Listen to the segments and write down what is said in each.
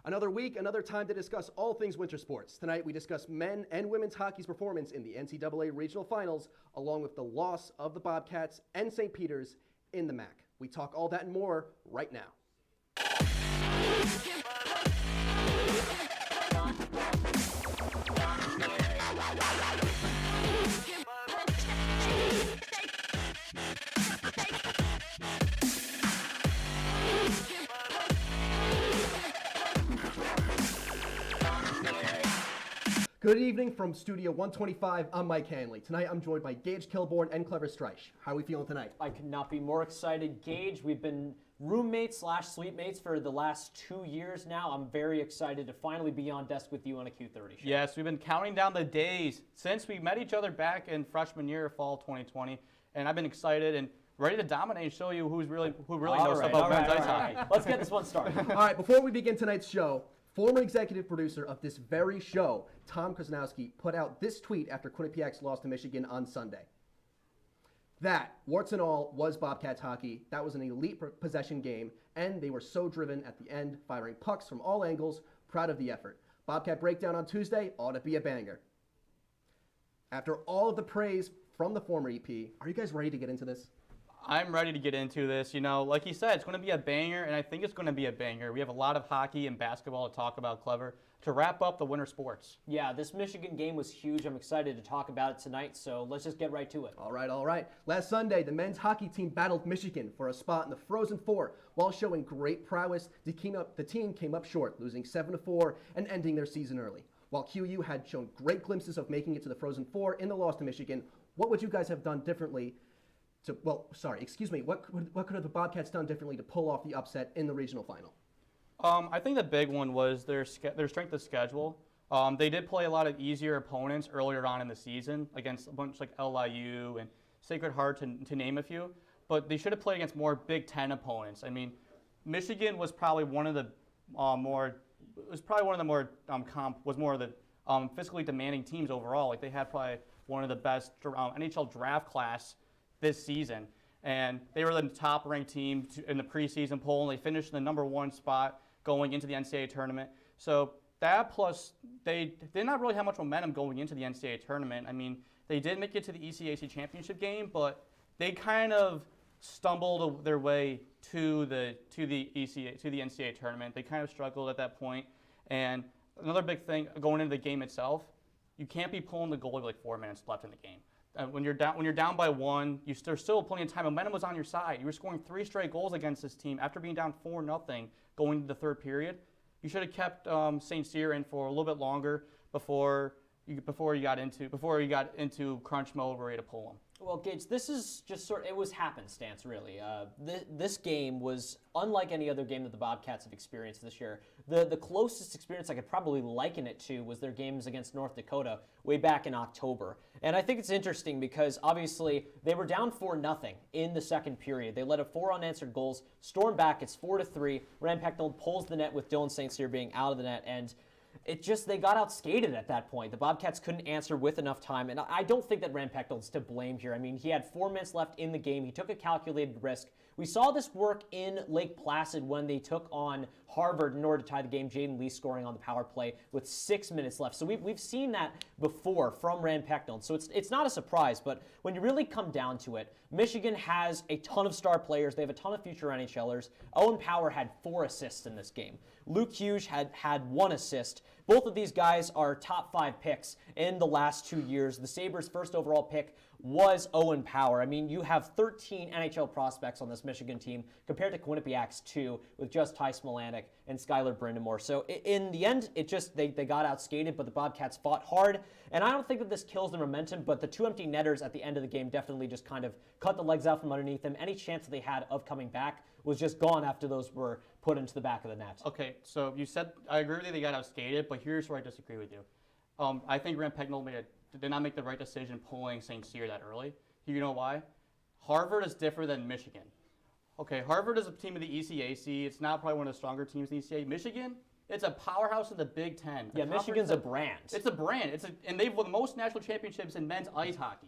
Another week, another time to discuss all things winter sports. Tonight we discuss men and women's hockey's performance in the NCAA regional finals, along with the loss of the Bobcats and St. Peter's in the MAC. We talk all that and more right now. Good evening from Studio 125. I'm Mike Hanley. Tonight I'm joined by Gage Kilborn and Clever Streich. How are we feeling tonight? I could not be more excited. Gage, we've been roommates / sleepmates for the last 2 years now. I'm very excited to finally be on desk with you on a Q30 show. Yes, we've been counting down the days since we met each other back in freshman year, fall 2020, and I've been excited and ready to dominate and show you who really knows about men's ice hockey. Let's get this one started. All right, before we begin tonight's show, former executive producer of this very show, Tom Krasnowski, put out this tweet after Quinnipiac's loss to Michigan on Sunday. That, warts and all, was Bobcats hockey. That was an elite possession game, and they were so driven at the end, firing pucks from all angles. Proud of the effort. Bobcat Breakdown on Tuesday ought to be a banger. After all of the praise from the former EP, are you guys ready to get into this? I'm ready to get into this. You know, like you said, it's going to be a banger, and I think it's going to be a banger. We have a lot of hockey and basketball to talk about, Clever, to wrap up the winter sports. Yeah, this Michigan game was huge. I'm excited to talk about it tonight, so let's just get right to it. All right. Last Sunday, the men's hockey team battled Michigan for a spot in the Frozen Four. While showing great prowess, the team came up short, losing 7-4 and ending their season early. While QU had shown great glimpses of making it to the Frozen Four in the loss to Michigan, what would you guys have done differently? What could have the Bobcats done differently to pull off the upset in the regional final? I think the big one was their strength of schedule. They did play a lot of easier opponents earlier on in the season against a bunch like LIU and Sacred Heart to name a few, but they should have played against more Big Ten opponents. I mean, Michigan was probably one of the more physically demanding teams overall. Like they had probably one of the best NHL draft class this season, and they were the top-ranked team in the preseason poll, and they finished in the number 1 spot going into the NCAA tournament. So that plus they did not really have much momentum going into the NCAA tournament. I mean, they did make it to the ECAC championship game, but they kind of stumbled their way to the NCAA tournament. They kind of struggled at that point. And another big thing going into the game itself, you can't be pulling the goalie with like 4 minutes left in the game. When you're down by 1, there's still plenty of time. Momentum was on your side. You were scoring 3 straight goals against this team after being down 4-0 going into the third period. You should have kept St. Cyr in for a little bit longer before you got into crunch mode, ready to pull them. Well, Gage, this is just it was happenstance, really. This game was unlike any other game that the Bobcats have experienced this year. The closest experience I could probably liken it to was their games against North Dakota way back in October. And I think it's interesting because, obviously, they were down 4-0 in the second period. They led 4 unanswered goals, stormed back, it's 4-3. Rand Pecknold pulls the net with Dylan St. Cyr being out of the net, and they got outskated at that point. The Bobcats couldn't answer with enough time, and I don't think that Rand Pecknold's to blame here. I mean, he had 4 minutes left in the game. He took a calculated risk. We saw this work in Lake Placid when they took on Harvard in order to tie the game. Jaden Lee scoring on the power play with 6 minutes left. So we've seen that before from Rand Pecknold. So it's not a surprise, but when you really come down to it, Michigan has a ton of star players. They have a ton of future NHLers. Owen Power had 4 assists in this game. Luke Hughes had 1 assist. Both of these guys are top 5 picks in the last 2 years. The Sabres' first overall pick was Owen Power. I mean, you have 13 NHL prospects on this Michigan team compared to Quinnipiac's 2 with just Ty Smolanek and Skylar Brindamore. So in the end, they got outskated, but the Bobcats fought hard. And I don't think that this kills the momentum, but the 2 empty netters at the end of the game definitely just kind of cut the legs out from underneath them. Any chance that they had of coming back was just gone after those were put into the back of the net. Okay, so you said, I agree with you, they got outskated, but here's where I disagree with you. I think Rand Pecknold did not make the right decision pulling St. Cyr that early. You know why? Harvard is different than Michigan. Okay, Harvard is a team of the ECAC. It's not probably one of the stronger teams in the ECAC. Michigan, it's a powerhouse in the Big Ten. Yeah, Michigan's a brand. It's a brand. And they've won the most national championships in men's ice hockey.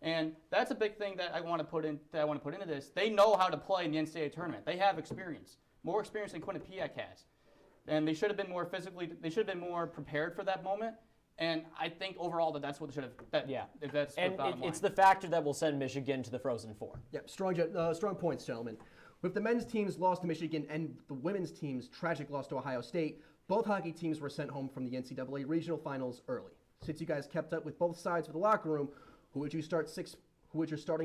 And that's a big thing that I want to put into this. They know how to play in the NCAA tournament. They have experience, more experience than Quinnipiac has. and they should have been more physically. They should have been more prepared for that moment. And I think overall that's what they should have. Yeah. If that's And the bottom line. it's the factor that will send Michigan to the Frozen Four. Yep, strong points, gentlemen. With the men's team's loss to Michigan and the women's team's tragic loss to Ohio State, both hockey teams were sent home from the NCAA regional finals early. Since you guys kept up with both sides of the locker room, who would your starting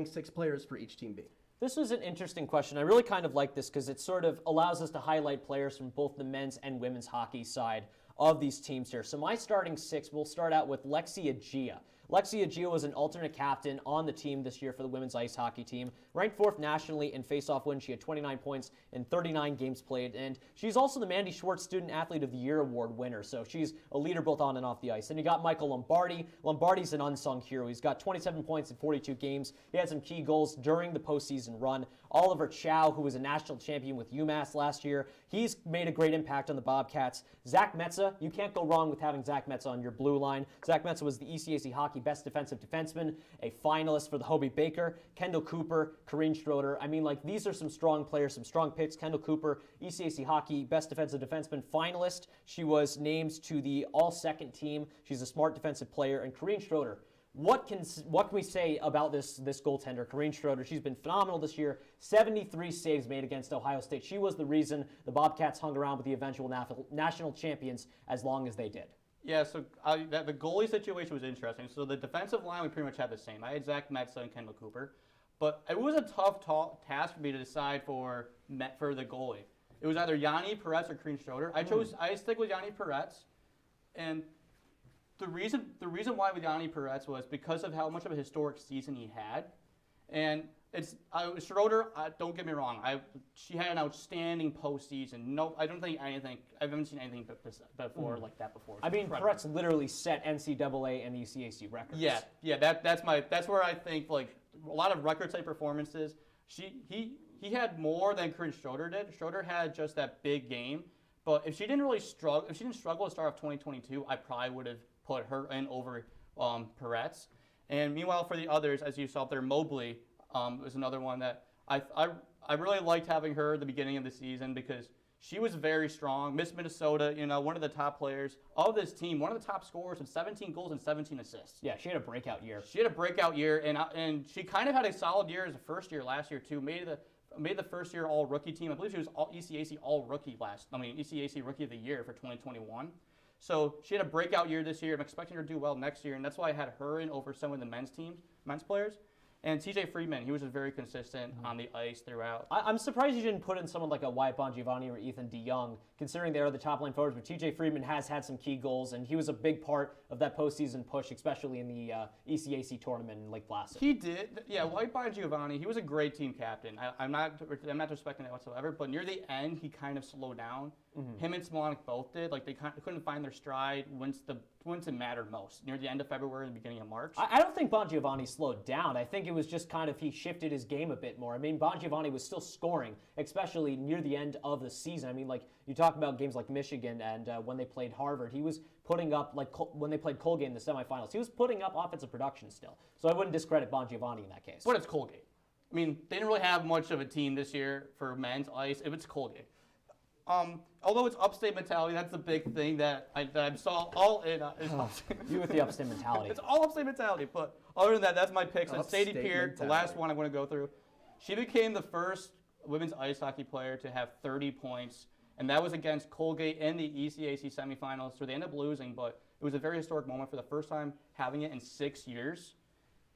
6 players for each team be? This was an interesting question. I really kind of like this because it sort of allows us to highlight players from both the men's and women's hockey side of these teams here. So my starting 6, we'll start out with Lexi Agia. Lexi Agia was an alternate captain on the team this year for the women's ice hockey team. Ranked 4th nationally in face-off wins, she had 29 points in 39 games played, and she's also the Mandy Schwartz Student Athlete of the Year award winner, so she's a leader both on and off the ice. Then you got Michael Lombardi. Lombardi's an unsung hero. He's got 27 points in 42 games. He had some key goals during the postseason run. Oliver Chow, who was a national champion with UMass last year, he's made a great impact on the Bobcats. Zach Metza, you can't go wrong with having Zach Metza on your blue line. Zach Metza was the ECAC Hockey Best Defensive Defenseman, a finalist for the Hobie Baker. Kendall Cooper, Corrine Schroeder. I mean, like, these are some strong players, some strong picks. Kendall Cooper, ECAC Hockey Best Defensive Defenseman finalist. She was named to the all-second team. She's a smart defensive player. And Corrine Schroeder, what can we say about this goaltender, Corrine Schroeder? She's been phenomenal this year. 73 saves made against Ohio State. She was the reason the Bobcats hung around with the eventual national champions as long as they did. Yeah, so the goalie situation was interesting. So the defensive line, we pretty much had the same. I had Zach Metza and Kendall Cooper. But it was a tough task for me to decide for the goalie. It was either Yanni Peretz or Corrine Schroeder. I stick with Yanni Peretz. And the reason why with Yanni Peretz was because of how much of a historic season he had. And Schroeder, don't get me wrong, she had an outstanding postseason. No, I haven't seen anything before like that before. I mean, Peretz literally set NCAA and ECAC records. Yeah, that's where I think like a lot of record type performances. He had more than Corrine Schroeder did. Schroeder had just that big game, but if she didn't struggle to start off 2022, I probably would have put her in over Peretz. And meanwhile, for the others, as you saw up there, Mobley was another one that I really liked having her at the beginning of the season because she was very strong. Miss Minnesota, one of the top players of this team, one of the top scorers with 17 goals and 17 assists. Yeah, she had a breakout year. And she kind of had a solid year as a first year last year too. Made the first year all rookie team. I believe she was ECAC all rookie ECAC rookie of the year for 2021. So she had a breakout year this year. I'm expecting her to do well next year, and that's why I had her in over some of the men's players. And TJ Friedman, he was just very consistent on the ice throughout. I'm surprised you didn't put in someone like a Wyatt Bongiovanni or Ethan DeYoung, considering they are the top line forwards. But TJ Friedman has had some key goals, and he was a big part of that postseason push, especially in the ECAC tournament in Lake Placid. He did. Yeah, Wyatt Bongiovanni, he was a great team captain. I'm not disrespecting that whatsoever, but near the end, he kind of slowed down. Him and Smolik both did. Like, they couldn't find their stride once it mattered most, near the end of February and the beginning of March. I don't think Bongiovanni slowed down. I think it was just kind of he shifted his game a bit more. I mean, Bongiovanni was still scoring, especially near the end of the season. I mean, like, you talk about games like Michigan and when they played Harvard, he was putting up, like when they played Colgate in the semifinals, he was putting up offensive production still. So I wouldn't discredit Bongiovanni in that case. But it's Colgate. I mean, they didn't really have much of a team this year for men's ice if it's Colgate. Although it's upstate mentality, that's the big thing that I saw all in. You with the upstate mentality. It's all upstate mentality. But other than that, that's my picks. And Sadie Upstate Peer, mentality. the last one I'm going to go through. She became the first women's ice hockey player to have 30 points, and that was against Colgate in the ECAC semifinals. So they ended up losing, but it was a very historic moment for the first time having it in 6 years.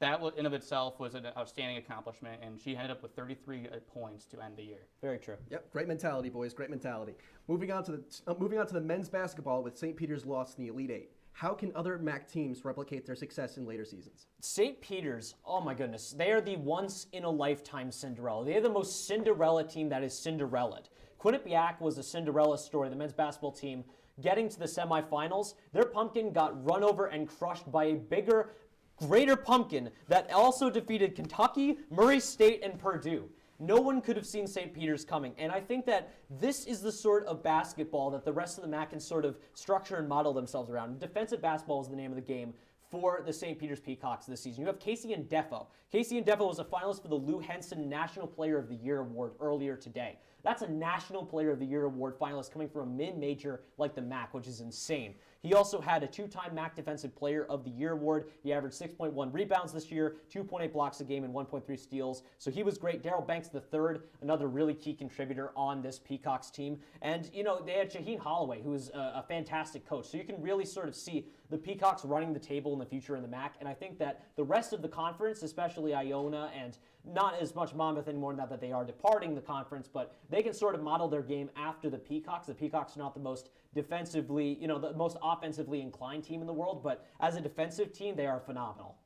That in of itself was an outstanding accomplishment, and she ended up with 33 points to end the year. Very true. Yep, great mentality, boys. Great mentality. Moving on to the men's basketball with St. Peter's loss in the Elite Eight. How can other MAC teams replicate their success in later seasons? St. Peter's, oh my goodness, they are the once-in-a-lifetime Cinderella. They are the most Cinderella team that is Cinderella'd. Quinnipiac was a Cinderella story, the men's basketball team getting to the semifinals. Their pumpkin got run over and crushed by a greater pumpkin that also defeated Kentucky, Murray State, and Purdue. No one could have seen St. Peter's coming, and I think that this is the sort of basketball that the rest of the MAC can sort of structure and model themselves around. Defensive basketball is the name of the game for the St. Peter's Peacocks this season. You have Casey Ndefo. Casey Ndefo was a finalist for the Lou Henson National Player of the Year Award earlier today. That's a National Player of the Year Award finalist coming from a mid-major like the MAC, which is insane. He also had a 2-time MAC Defensive Player of the Year award. He averaged 6.1 rebounds this year, 2.8 blocks a game, and 1.3 steals. So he was great. Daryl Banks III, another really key contributor on this Peacocks team. And, you know, they had Shaheen Holloway, who is a fantastic coach. So you can really sort of see the Peacocks running the table in the future in the MAC. And I think that the rest of the conference, especially Iona and not as much Monmouth anymore, now that they are departing the conference, but they can sort of model their game after the Peacocks. The Peacocks are not the most defensively, you know, the most offensively inclined team in the world, but as a defensive team, they are phenomenal.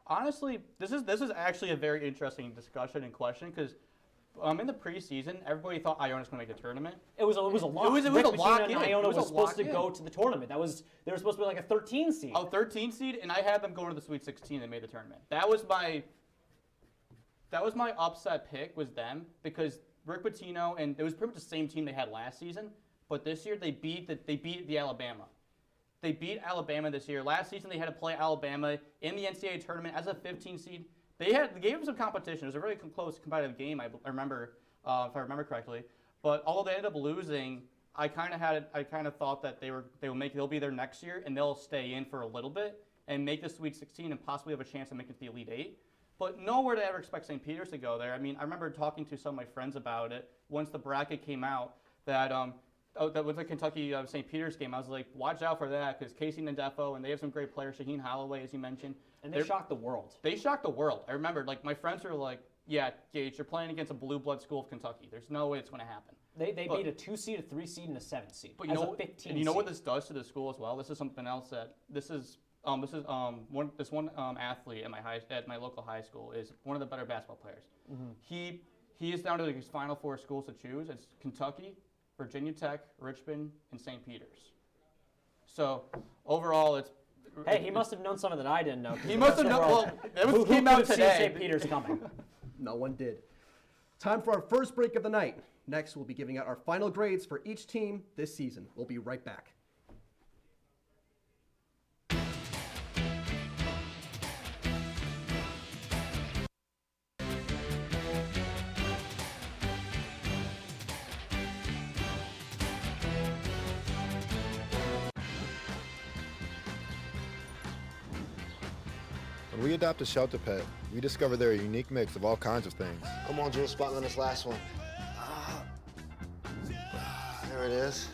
Honestly, this is actually a very interesting discussion and question because in the preseason, everybody thought Iona was going to make the tournament. It was a lock. It was a lock in. Iona was supposed to lock go to the tournament. They were supposed to be like a 13 seed. Oh, 13 seed, and I had them going to the Sweet 16 and made the tournament. That was my upset pick, was them, because Rick Pitino, and it was pretty much the same team they had last season, but this year they beat the Alabama. They beat Alabama this year. Last season they had to play Alabama in the NCAA tournament as a 15 seed. They gave them some competition. It was a really close competitive game, I remember, if I remember correctly. But although they ended up losing, I kind of thought that they'll be there next year and they'll stay in for a little bit and make the Sweet 16 and possibly have a chance to make it to the Elite Eight. But nowhere to ever expect St. Peter's to go there. I mean, I remember talking to some of my friends about it once the bracket came out that that was the Kentucky St. Peter's game. I was like, watch out for that because Casey Ndefo, and they have some great players, Shaheen Holloway, as you mentioned. And they shocked the world. They shocked the world. I remember, like, my friends were like, yeah, Gage, you're playing against a blue blood school of Kentucky. There's no way it's going to happen. They beat a 2 seed, a 3 seed, and a 7 seed. But you know, and you know what this does to the school as well? This is something else that this one athlete at my local high school is one of the better basketball players. Mm-hmm. He is down to his final 4 schools to choose. It's Kentucky, Virginia Tech, Richmond, and St. Peter's. So overall, it's. Hey, he must have known something that I didn't know. He must have known. Well, it came out today. St. Peter's coming. No one did. Time for our first break of the night. Next, we'll be giving out our final grades for each team this season. We'll be right back. When we adopt a shelter pet, we discover they're a unique mix of all kinds of things. Come on, Joe, spot on this last one. There it is.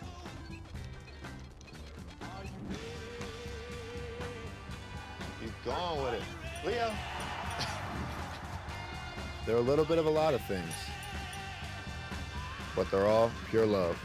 Keep going with it. Leo. They're a little bit of a lot of things, but they're all pure love.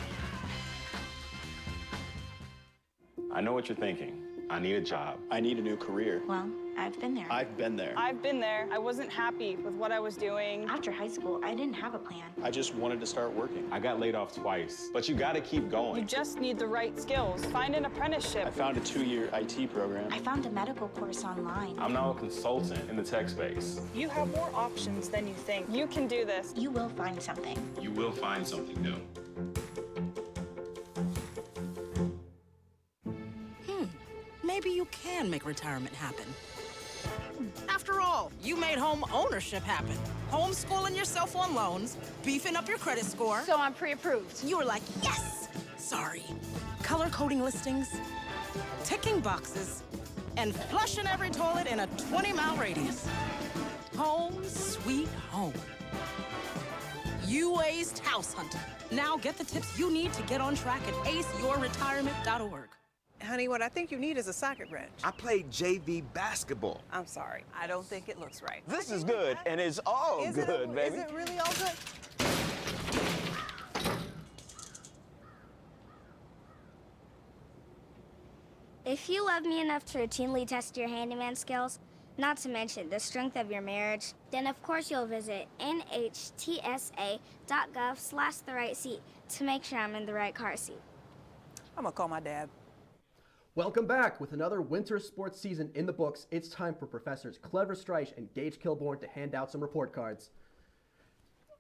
I know what you're thinking. I need a job. I need a new career. Well, I've been there. I've been there. I've been there. I wasn't happy with what I was doing. After high school, I didn't have a plan. I just wanted to start working. I got laid off twice, but you gotta keep You going. just need the right skills. Find an apprenticeship. I found a 2-year IT program. I found a medical course online. I'm now a consultant in the tech space. You have more options than you think. You can do this. You will find something. You will find something new. Maybe you can make retirement happen. After all, you made home ownership happen. Homeschooling yourself on loans, beefing up your credit score. So I'm pre-approved. You were like, yes! Sorry. Color coding listings, ticking boxes, and flushing every toilet in a 20-mile radius. Home sweet home. You aced house hunting. Now get the tips you need to get on track at aceyourretirement.org. Honey, what I think you need is a socket wrench. I played JV basketball. I'm sorry. I don't think it looks right. This is good, and it's all good, baby. Is it really all good? If you love me enough to routinely test your handyman skills, not to mention the strength of your marriage, then of course you'll visit nhtsa.gov/therightseat to make sure I'm in the right car seat. I'm gonna call my dad. Welcome back. With another winter sports season in the books, it's time for Professors Clever Streich and Gage Kilborn to hand out some report cards.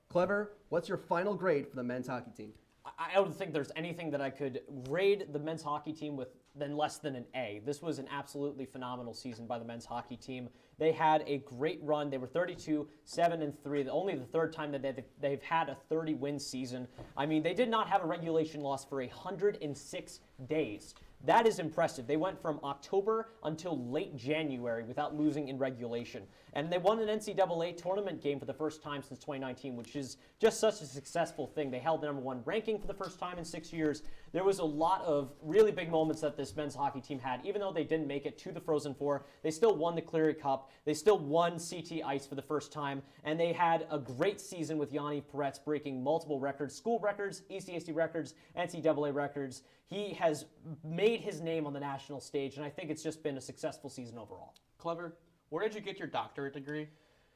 Clever, what's your final grade for the men's hockey team? I don't think there's anything that I could grade the men's hockey team with than less than an A. This was an absolutely phenomenal season by the men's hockey team. They had a great run. They were 32-7-3, only the third time that they've had a 30-win season. I mean, they did not have a regulation loss for 106 days. That is impressive. They went from October until late January without losing in regulation. And they won an NCAA tournament game for the first time since 2019, which is just such a successful thing. They held the #1 ranking for the first time in 6 years. There was a lot of really big moments that this men's hockey team had. Even though they didn't make it to the Frozen Four, they still won the Cleary Cup. They still won CT Ice for the first time. And they had a great season with Yanni Peretz breaking multiple records, school records, ECAC records, NCAA records. He has made his name on the national stage, and I think it's just been a successful season overall. Clever. Where did you get your doctorate degree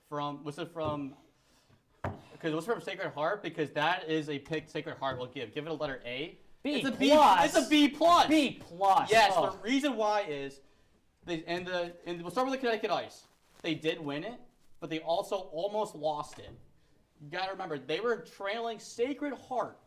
from? Was it from? Because it was from Sacred Heart. Because that is a pick Sacred Heart will give. Give it a letter A. B it's a plus. It's a B plus. B plus. Yes. Oh. The reason why is, and we'll start with the Connecticut Ice. They did win it, but they also almost lost it. You gotta remember they were trailing Sacred Heart.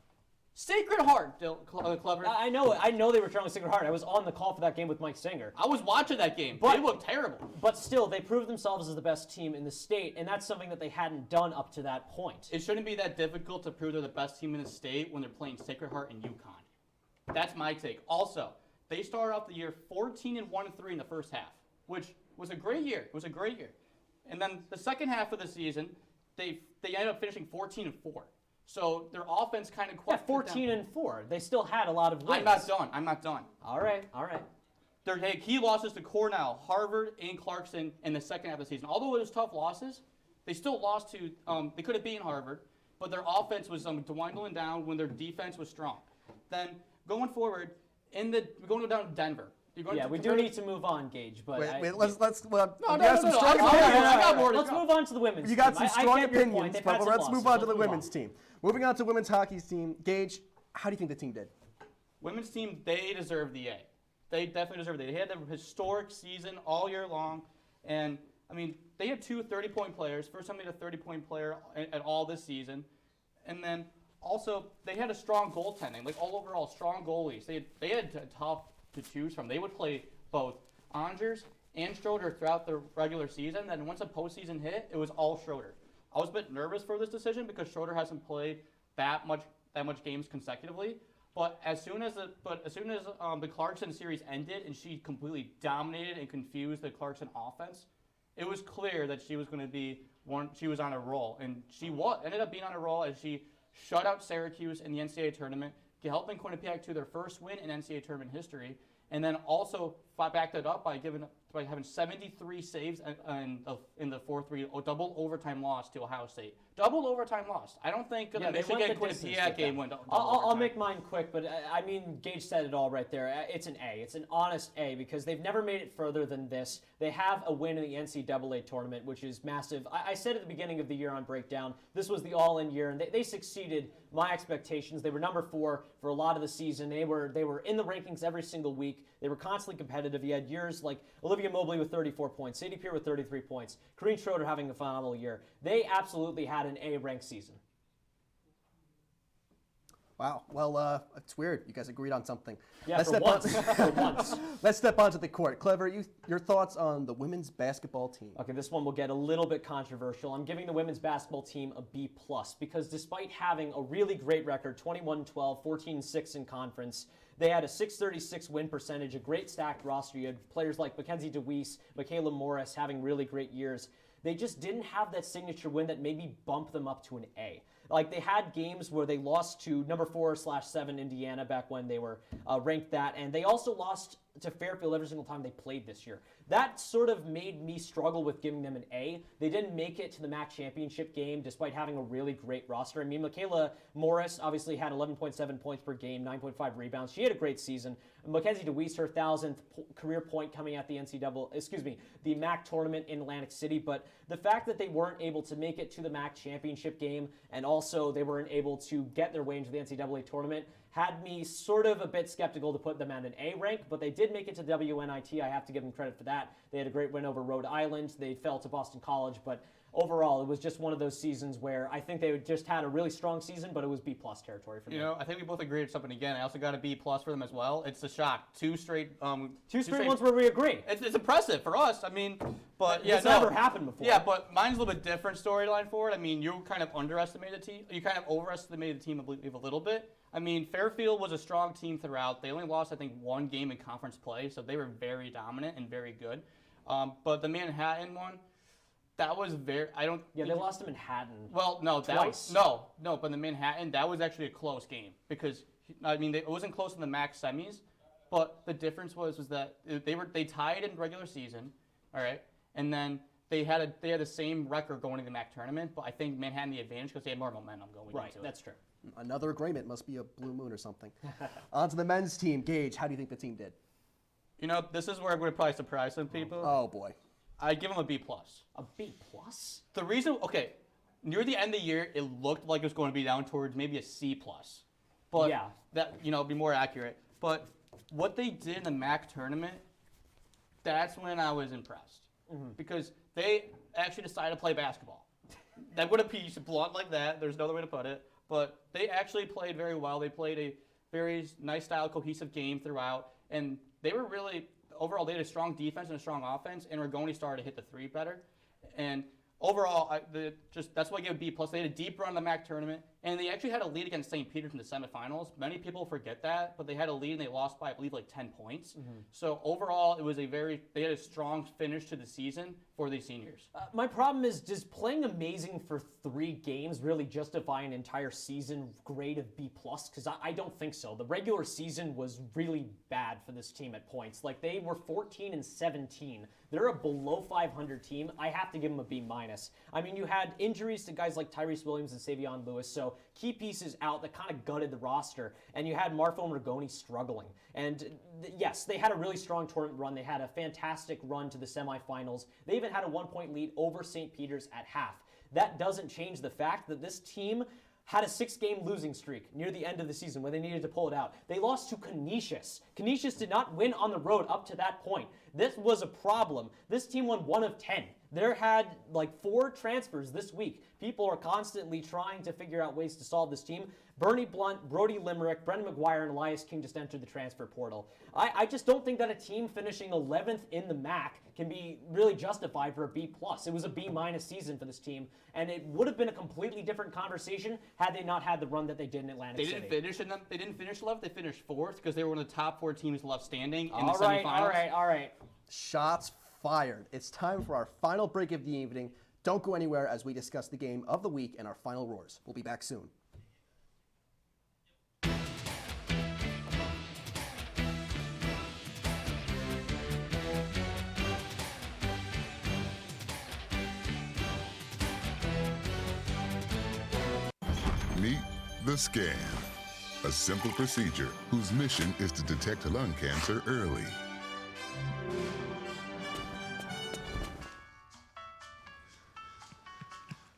Sacred Heart, Clever. I know it. I know they were trailing Sacred Heart. I was on the call for that game with Mike Singer. I was watching that game. But they looked terrible. But still, they proved themselves as the best team in the state, and that's something that they hadn't done up to that point. It shouldn't be that difficult to prove they're the best team in the state when they're playing Sacred Heart and UConn. That's my take. Also, they started off the year 14-1-3 in the first half, which was a great year. It was a great year. And then the second half of the season, they ended up finishing 14-4. So their offense kind of questioned. 14-4. They still had a lot of wins. I'm not done. All right. They had key losses to Cornell, Harvard, and Clarkson in the second half of the season. Although it was tough losses, they still lost to. They could have beaten Harvard, but their offense was dwindling down when their defense was strong. Then going forward, we're going down to Denver. We do need to move on, Gage. But let's move on to the women's team. You got some strong opinions, but let's move on to the women's team. Moving on to women's hockey's team, Gage, how do you think the team did? Women's team, they deserve the A. They definitely deserve it. They had a historic season all year long, and I mean they had 2 30-point players. First time they had a 30-point player at all this season, and then also they had a strong goaltending, like all overall strong goalies. They had top to choose from. They would play both Angers and Schroeder throughout the regular season. Then once the postseason hit, it was all Schroeder. I was a bit nervous for this decision because Schroeder hasn't played that much games consecutively. But as soon as the Clarkson series ended and she completely dominated and confused the Clarkson offense, it was clear that she was going to be she was on a roll, and she ended up being on a roll as she shut out Syracuse in the NCAA tournament, helping Quinnipiac to their first win in NCAA tournament history, and then also backed it up by having 73 saves in the 4-3 double overtime loss to Ohio State. Double overtime loss. I don't think the Michigan Quinnipiac game went double overtime. I'll make mine quick, but I mean, Gage said it all right there. It's an A. It's an honest A because they've never made it further than this. They have a win in the NCAA tournament, which is massive. I said at the beginning of the year on Breakdown, this was the all-in year, and they succeeded my expectations. They were number 4 for a lot of the season. They were in the rankings every single week. They were constantly competitive. You had years like Olivia Mobley with 34 points, Sadie Pierre with 33 points, Corrine Schroeder having a phenomenal year. They absolutely had an A-ranked season. Wow. Well, it's weird. You guys agreed on something. Yeah, for once. Let's step onto the court. Clever, your thoughts on the women's basketball team? Okay, this one will get a little bit controversial. I'm giving the women's basketball team a B+, because despite having a really great record, 21-12, 14-6 in conference, they had a .636 win percentage, a great stacked roster. You had players like Mackenzie DeWeese, Michaela Morris having really great years. They just didn't have that signature win that maybe bumped them up to an A. Like, they had games where they lost to number 4/7 Indiana back when they were ranked that, and they also lost to Fairfield every single time they played this year. That sort of made me struggle with giving them an A. They didn't make it to the MAC championship game despite having a really great roster. I mean, Michaela Morris obviously had 11.7 points per game, 9.5 rebounds. She had a great season. Mackenzie DeWeese, her 1,000th career point coming at the MAC tournament in Atlantic City. But the fact that they weren't able to make it to the MAC championship game and also they weren't able to get their way into the NCAA tournament had me sort of a bit skeptical to put them at an A rank, but they did make it to WNIT. I have to give them credit for that. They had a great win over Rhode Island. They fell to Boston College, but overall, it was just one of those seasons where I think they just had a really strong season, but it was B+ territory for them. You know, I think we both agreed on something again. I also got a B+ for them as well. It's a shock. Two straight ones where we agree. It's impressive for us. I mean, but yeah, it's never happened before. Yeah, but mine's a little bit different storyline for it. I mean, you kind of underestimated the team. You kind of overestimated the team, I believe, a little bit. I mean, Fairfield was a strong team throughout. They only lost, I think, one game in conference play, so they were very dominant and very good. But the Manhattan one, that was very. Yeah, they lost to Manhattan. Well, no, twice. But the Manhattan, that was actually a close game because it wasn't close in the MAC semis, but the difference was that they tied in regular season, all right, and then they had the same record going to the MAC tournament, but I think Manhattan the advantage because they had more momentum going into it. Right, that's true. Another agreement. Must be a blue moon or something. On to the men's team. Gage, how do you think the team did? You know, this is where I'm going to probably surprise some people. Oh, boy. I give them a B+. A B+? The reason, okay, near the end of the year, it looked like it was going to be down towards maybe a C+. But yeah, that, be more accurate. But what they did in the MAC tournament, that's when I was impressed. Because they actually decided to play basketball. That would be blunt like that. There's no other way to put it. But they actually played very well. They played a very nice style, cohesive game throughout. And they were really, overall, they had a strong defense and a strong offense. And Rigoni started to hit the three better. And overall, that's why I give a B+. They had a deep run in the MAC tournament. And they actually had a lead against St. Peter's in the semifinals. Many people forget that. But they had a lead and they lost by, I believe, like 10 points. So overall, it was they had a strong finish to the season for these seniors. My problem is, does playing amazing for 3 games really justify an entire season grade of B+? Because I don't think so. The regular season was really bad for this team at points. Like, they were 14-17. They're a below 500 team. I have to give them a B-. I mean, you had injuries to guys like Tyrese Williams and Savion Lewis, so key pieces out that kind of gutted the roster. And you had Marfo and Rigoni struggling. And yes, they had a really strong tournament run. They had a fantastic run to the semifinals. They even had a 1-point lead over St. Peter's at half. That doesn't change the fact that this team had a 6-game losing streak near the end of the season when they needed to pull it out. They lost to Canisius. Canisius did not win on the road up to that point. This was a problem. This team won 1 of 10. There had like 4 transfers this week. People are constantly trying to figure out ways to solve this team. Bernie Blunt, Brody Limerick, Brendan McGuire, and Elias King just entered the transfer portal. I just don't think that a team finishing 11th in the MAC can be really justified for a B+. It was a B- season for this team, and it would have been a completely different conversation had they not had the run that they did in Atlantic City. They didn't finish 11th. They finished 4th because they were one of the top 4 teams left standing in the semifinals. All right. Shots fired. It's time for our final break of the evening. Don't go anywhere as we discuss the game of the week and our final roars. We'll be back soon. Meet the scan, a simple procedure whose mission is to detect lung cancer early.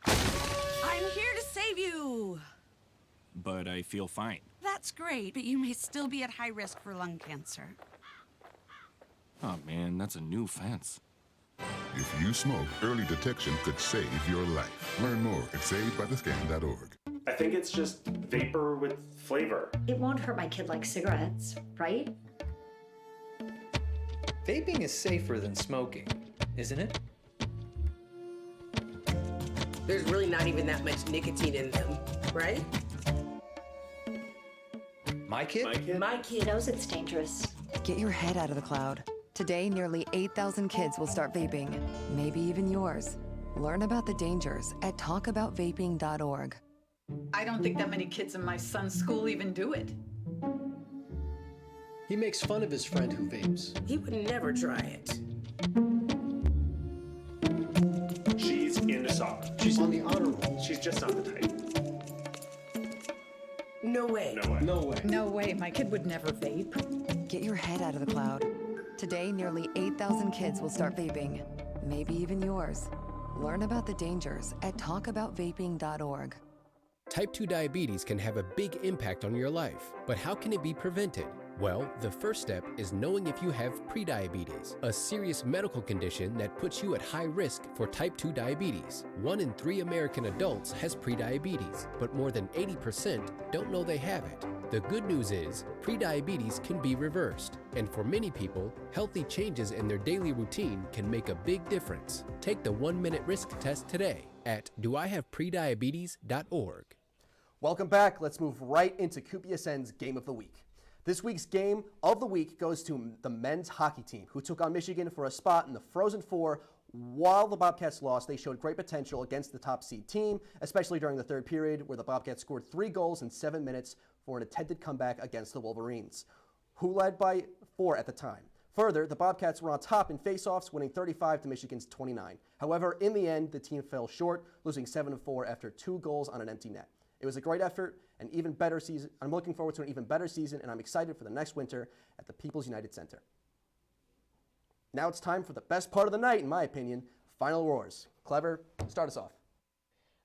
I'm here to save you. But I feel fine. That's great, but you may still be at high risk for lung cancer. Oh man, that's a new fence. If you smoke, early detection could save your life. Learn more at savedbythescan.org. I think it's just vapor with flavor. It won't hurt my kid like cigarettes, right? Vaping is safer than smoking, isn't it? There's really not even that much nicotine in them, right? My kid? My kid knows it's dangerous. Get your head out of the cloud. Today, nearly 8,000 kids will start vaping, maybe even yours. Learn about the dangers at talkaboutvaping.org. I don't think that many kids in my son's school even do it. He makes fun of his friend who vapes. He would never try it. She's into soccer. She's on the honor roll. She's just not the type. No way. No way. No way. No way, my kid would never vape. Get your head out of the cloud. Today, nearly 8,000 kids will start vaping, maybe even yours. Learn about the dangers at talkaboutvaping.org. Type 2 diabetes can have a big impact on your life, but how can it be prevented? Well, the first step is knowing if you have prediabetes, a serious medical condition that puts you at high risk for type 2 diabetes. 1 in 3 American adults has prediabetes, but more than 80% don't know they have it. The good news is, prediabetes can be reversed, and for many people, healthy changes in their daily routine can make a big difference. Take the 1-minute risk test today at doihaveprediabetes.org. Welcome back. Let's move right into QPSN's Game of the Week. This week's Game of the Week goes to the men's hockey team, who took on Michigan for a spot in the Frozen Four. While the Bobcats lost, they showed great potential against the top seed team, especially during the third period, where the Bobcats scored 3 goals in 7 minutes for an attempted comeback against the Wolverines, who led by 4 at the time. Further, the Bobcats were on top in faceoffs, winning 35 to Michigan's 29. However, in the end, the team fell short, losing 7-4 after 2 goals on an empty net. It was a great effort, an even better season. I'm looking forward to an even better season, and I'm excited for the next winter at the People's United Center. Now it's time for the best part of the night, in my opinion, Final Roars. Clever, start us off.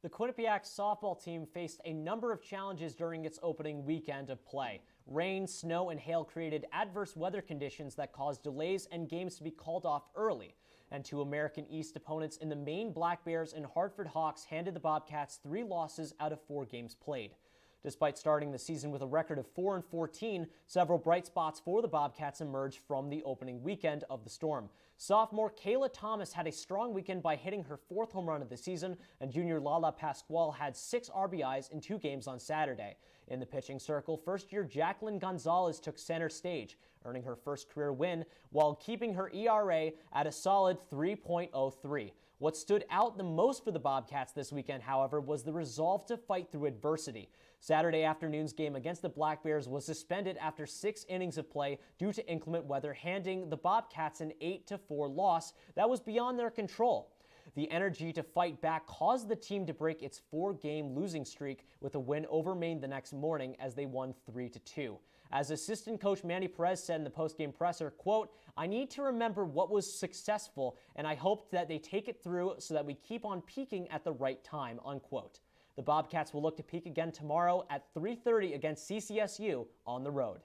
The Quinnipiac softball team faced a number of challenges during its opening weekend of play. Rain, snow, and hail created adverse weather conditions that caused delays and games to be called off early. And 2 American East opponents in the Maine Black Bears and Hartford Hawks handed the Bobcats 3 losses out of 4 games played. Despite starting the season with a record of 4-14, several bright spots for the Bobcats emerged from the opening weekend of the Storm. Sophomore Kayla Thomas had a strong weekend by hitting her 4th home run of the season, and junior Lala Pasquale had 6 RBIs in 2 games on Saturday. In the pitching circle, first-year Jacqueline Gonzalez took center stage, earning her first career win while keeping her ERA at a solid 3.03. What stood out the most for the Bobcats this weekend, however, was the resolve to fight through adversity. Saturday afternoon's game against the Black Bears was suspended after 6 innings of play due to inclement weather, handing the Bobcats an 8-4 loss that was beyond their control. The energy to fight back caused the team to break its 4-game losing streak with a win over Maine the next morning as they won 3-2. As assistant coach Manny Perez said in the post-game presser, quote, "I need to remember what was successful, and I hope that they take it through so that we keep on peaking at the right time," unquote. The Bobcats will look to peak again tomorrow at 3:30 against CCSU on the road.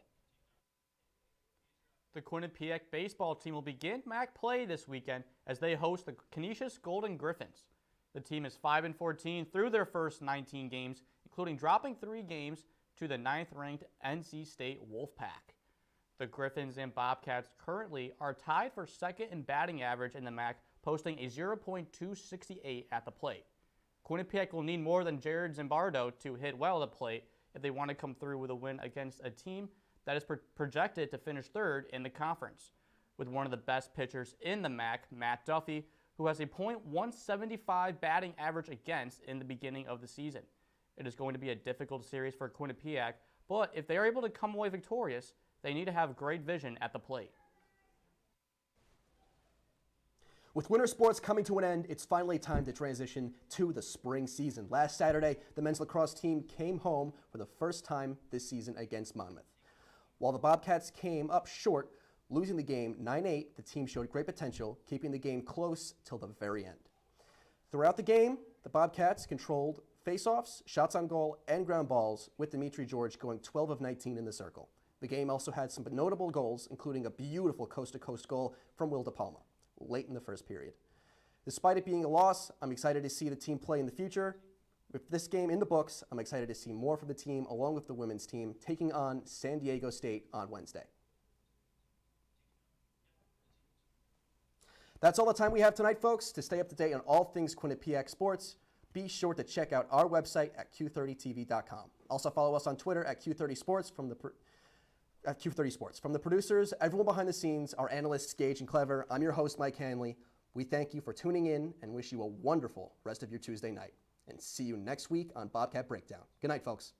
The Quinnipiac baseball team will begin MAC play this weekend as they host the Canisius Golden Griffins. The team is 5-14 through their first 19 games, including dropping 3 games to the 9th-ranked NC State Wolfpack. The Griffins and Bobcats currently are tied for second in batting average in the MAC, posting a 0.268 at the plate. Quinnipiac will need more than Jared Zimbardo to hit well at the plate if they want to come through with a win against a team that is projected to finish 3rd in the conference, with one of the best pitchers in the MAC, Matt Duffy, who has a .175 batting average against in the beginning of the season. It is going to be a difficult series for Quinnipiac, but if they are able to come away victorious, they need to have great vision at the plate. With winter sports coming to an end, it's finally time to transition to the spring season. Last Saturday, the men's lacrosse team came home for the first time this season against Monmouth. While the Bobcats came up short, losing the game 9-8, the team showed great potential, keeping the game close till the very end. Throughout the game, the Bobcats controlled faceoffs, shots on goal, and ground balls, with Dimitri George going 12 of 19 in the circle. The game also had some notable goals, including a beautiful coast-to-coast goal from Will DePalma late in the first period. Despite it being a loss, I'm excited to see the team play in the future. With this game in the books, I'm excited to see more from the team along with the women's team taking on San Diego State on Wednesday. That's all the time we have tonight, folks. To stay up to date on all things Quinnipiac sports, be sure to check out our website at q30tv.com. Also follow us on Twitter at Q30Sports at Q30 Sports. From the producers, everyone behind the scenes, our analysts, Gage and Clever, I'm your host, Mike Hanley. We thank you for tuning in and wish you a wonderful rest of your Tuesday night. And see you next week on Bobcat Breakdown. Good night, folks.